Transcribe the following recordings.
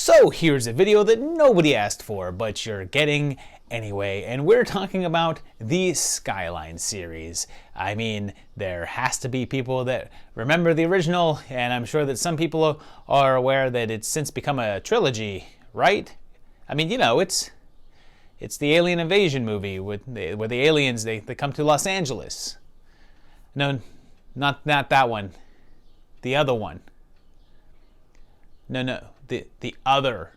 So here's a video that nobody asked for, but you're getting anyway, and we're talking about the Skyline series. I mean, there has to be people that remember the original, and I'm sure that some people are aware that it's since become a trilogy, right? I mean, you know, it's the alien invasion movie where the aliens, they come to Los Angeles. No, not that one. The other one. No, the other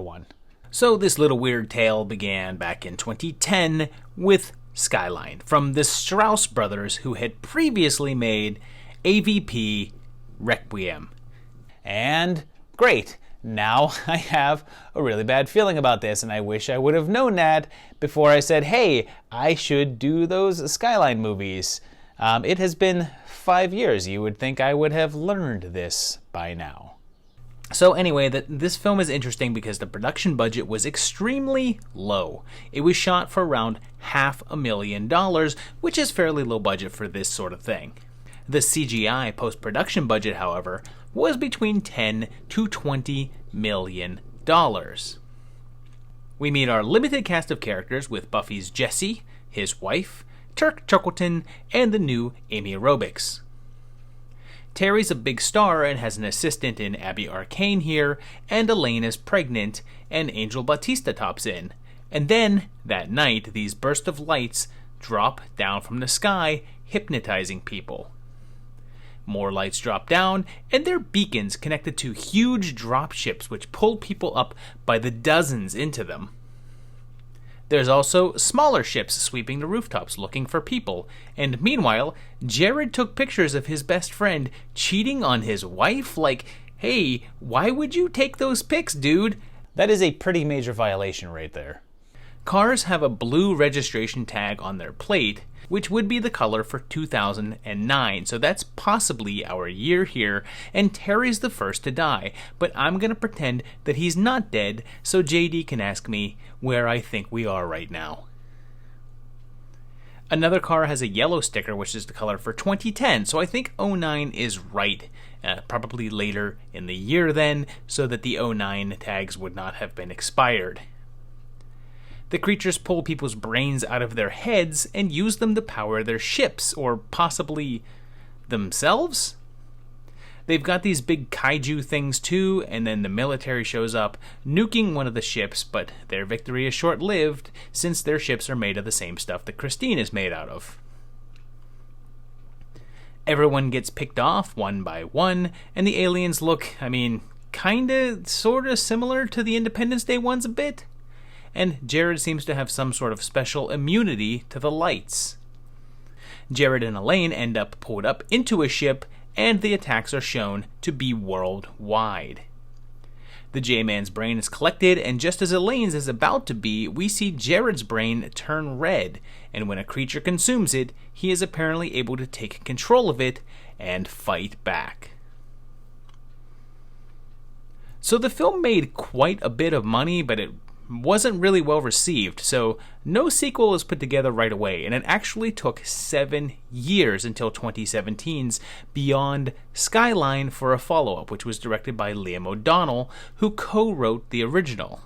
one. So this little weird tale began back in 2010 with Skyline from the Strauss brothers, who had previously made AVP Requiem. And great, now I have a really bad feeling about this, and I wish I would have known that before I said, hey, I should do those Skyline movies. It has been 5 years. You would think I would have learned this by now. So anyway, this film is interesting because the production budget was extremely low. It was shot for around $500,000, which is fairly low budget for this sort of thing. The CGI post-production budget, however, was between $10 to $20 million. We meet our limited cast of characters with Buffy's Jesse, his wife, Turk Chuckleton, and the new Amy Aerobics. Terry's a big star and has an assistant in Abby Arcane here, and Elaine is pregnant, and Angel Bautista tops in. And then, that night, these bursts of lights drop down from the sky, hypnotizing people. More lights drop down, and they're beacons connected to huge drop ships which pull people up by the dozens into them. There's also smaller ships sweeping the rooftops looking for people, and meanwhile, Jared took pictures of his best friend cheating on his wife. Like, hey, why would you take those pics, dude? That is a pretty major violation right there. Cars have a blue registration tag on their plate, which would be the color for 2009, so that's possibly our year here, and Terry's the first to die, but I'm gonna pretend that he's not dead so JD can ask me where I think we are right now. Another car has a yellow sticker, which is the color for 2010, so I think 09 is right, probably later in the year then, so that the 09 tags would not have been expired. The creatures pull people's brains out of their heads and use them to power their ships, or possibly themselves? They've got these big kaiju things too, and then the military shows up, nuking one of the ships, but their victory is short-lived, since their ships are made of the same stuff that Christine is made out of. Everyone gets picked off one by one, and the aliens look, kinda, sorta similar to the Independence Day ones a bit. And Jared seems to have some sort of special immunity to the lights. Jared and Elaine end up pulled up into a ship, and the attacks are shown to be worldwide. The J-Man's brain is collected, and just as Elaine's is about to be, we see Jared's brain turn red, and when a creature consumes it, he is apparently able to take control of it and fight back. So the film made quite a bit of money, but it wasn't really well received, so no sequel was put together right away, and it actually took 7 years until 2017's Beyond Skyline for a follow-up, which was directed by Liam O'Donnell, who co-wrote the original.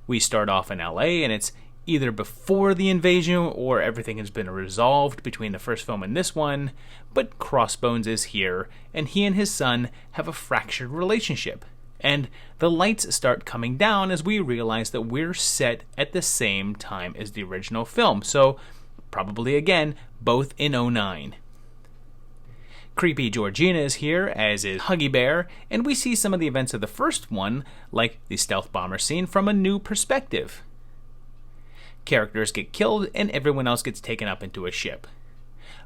We start off in LA, and it's either before the invasion or everything has been resolved between the first film and this one, but Crossbones is here, and he and his son have a fractured relationship. And the lights start coming down as we realize that we're set at the same time as the original film, so probably again, both in 09. Creepy Georgina is here, as is Huggy Bear, and we see some of the events of the first one, like the stealth bomber scene, from a new perspective. Characters get killed and everyone else gets taken up into a ship.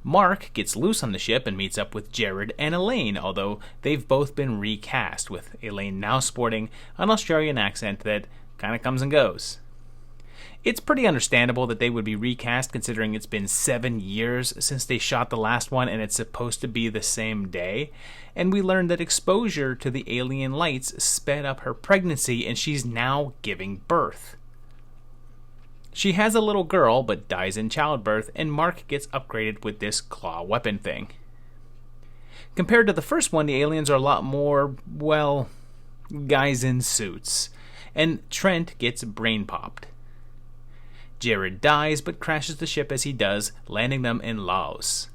Mark gets loose on the ship and meets up with Jared and Elaine, although they've both been recast, with Elaine now sporting an Australian accent that kind of comes and goes. It's pretty understandable that they would be recast, considering it's been 7 years since they shot the last one and it's supposed to be the same day, and we learned that exposure to the alien lights sped up her pregnancy and she's now giving birth. She has a little girl, but dies in childbirth, and Mark gets upgraded with this claw weapon thing. Compared to the first one, the aliens are a lot more, well, guys in suits, and Trent gets brain popped. Jared dies but crashes the ship as he does, landing them in Laos.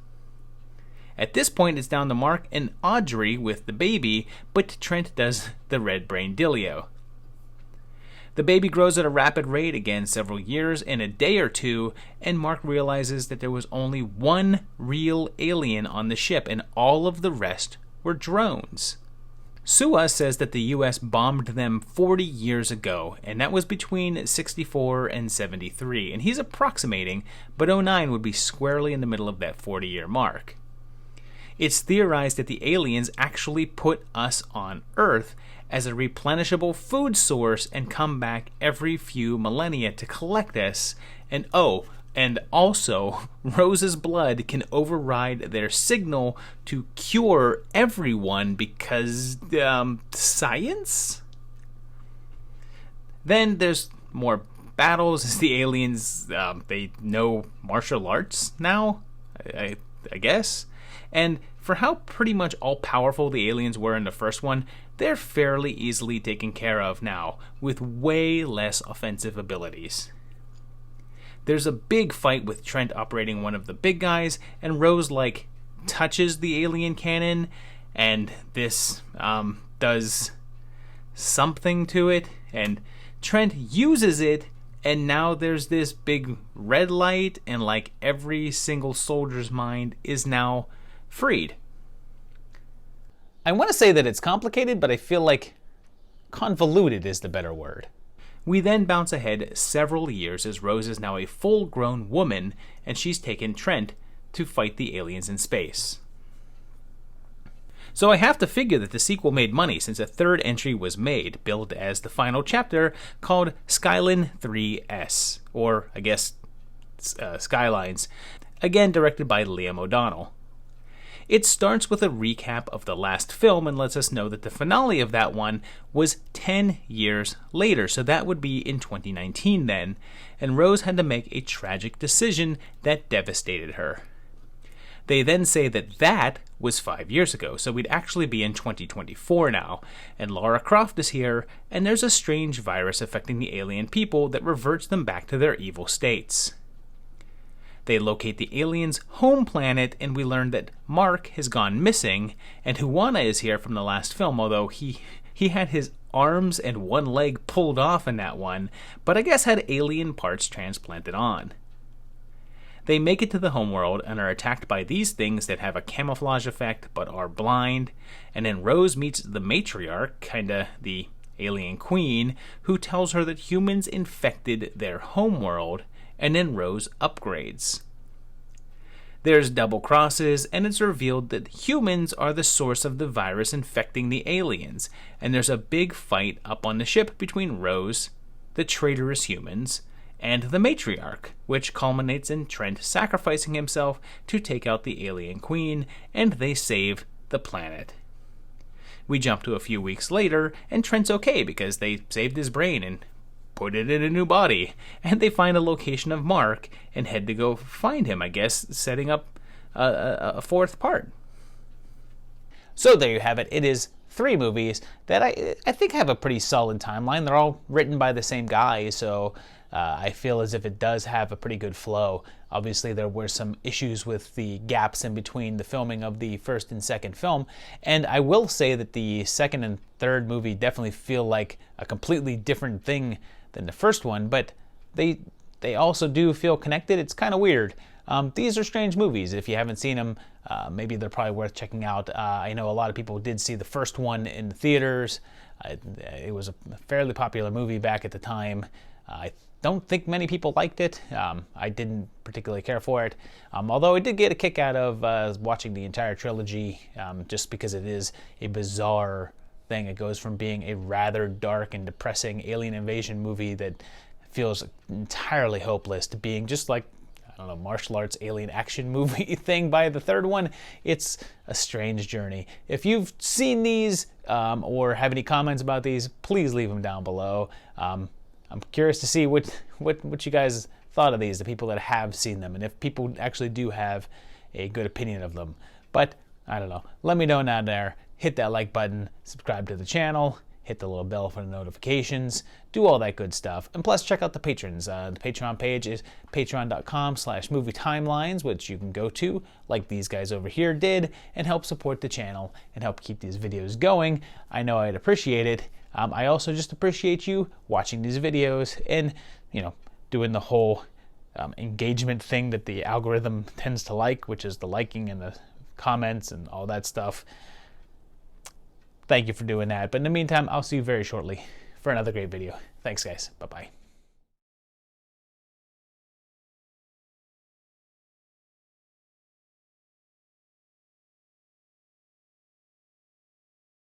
At this point, it's down to Mark and Audrey with the baby, but Trent does the red brain dealio. The baby grows at a rapid rate, again several years, in a day or two, and Mark realizes that there was only one real alien on the ship, and all of the rest were drones. Sua says that the US bombed them 40 years ago, and that was between 64 and 73, and he's approximating, but 09 would be squarely in the middle of that 40-year mark. It's theorized that the aliens actually put us on Earth as a replenishable food source and come back every few millennia to collect us, and also, Rose's blood can override their signal to cure everyone because, science? Then there's more battles as the aliens, they know martial arts now, I guess. And for how pretty much all-powerful the aliens were in the first one, they're fairly easily taken care of now, with way less offensive abilities. There's a big fight with Trent operating one of the big guys, and Rose, touches the alien cannon, and this, does something to it, and Trent uses it, and now there's this big red light, and every single soldier's mind is now freed. I want to say that it's complicated, but I feel like convoluted is the better word. We then bounce ahead several years as Rose is now a full-grown woman, and she's taken Trent to fight the aliens in space. So I have to figure that the sequel made money since a third entry was made, billed as the final chapter, called Skyline 3S, or I guess Skylines, again directed by Liam O'Donnell. It starts with a recap of the last film and lets us know that the finale of that one was 10 years later, so that would be in 2019 then, and Rose had to make a tragic decision that devastated her. They then say that was 5 years ago, so we'd actually be in 2024 now, and Lara Croft is here, and there's a strange virus affecting the alien people that reverts them back to their evil states. They locate the aliens' home planet, and we learn that Mark has gone missing, and Juana is here from the last film, although he had his arms and one leg pulled off in that one, but I guess had alien parts transplanted on. They make it to the homeworld and are attacked by these things that have a camouflage effect but are blind, and then Rose meets the matriarch, kinda the alien queen, who tells her that humans infected their homeworld, and then Rose upgrades. There's double crosses, and it's revealed that humans are the source of the virus infecting the aliens, and there's a big fight up on the ship between Rose, the traitorous humans, and the matriarch, which culminates in Trent sacrificing himself to take out the alien queen, and they save the planet. We jump to a few weeks later, and Trent's okay because they saved his brain and put it in a new body, and they find a location of Mark and head to go find him, I guess, setting up a fourth part. So there you have it. It is 3 movies that I think have a pretty solid timeline. They're all written by the same guy, so I feel as if it does have a pretty good flow. Obviously, there were some issues with the gaps in between the filming of the first and second film, and I will say that the second and third movie definitely feel like a completely different thing than the first one, but they also do feel connected. It's kind of weird. These are strange movies. If you haven't seen them, maybe they're probably worth checking out. I know a lot of people did see the first one in the theaters. It was a fairly popular movie back at the time. I don't think many people liked it. I didn't particularly care for it, although I did get a kick out of watching the entire trilogy, just because it is a bizarre thing. It goes from being a rather dark and depressing alien invasion movie that feels entirely hopeless to being just like, I don't know, martial arts alien action movie thing by the third one. It's a strange journey. If you've seen these or have any comments about these, please leave them down below. I'm curious to see what you guys thought of these, the people that have seen them, and if people actually do have a good opinion of them. But I don't know. Let me know down there. Hit that like button, subscribe to the channel, hit the little bell for the notifications, do all that good stuff. And plus, check out the patrons. The Patreon page is patreon.com/movietimelines, which you can go to, like these guys over here did, and help support the channel and help keep these videos going. I know I'd appreciate it. I also just appreciate you watching these videos and, doing the whole engagement thing that the algorithm tends to like, which is the liking and the comments and all that stuff. Thank you for doing that. But in the meantime, I'll see you very shortly for another great video. Thanks, guys. Bye-bye.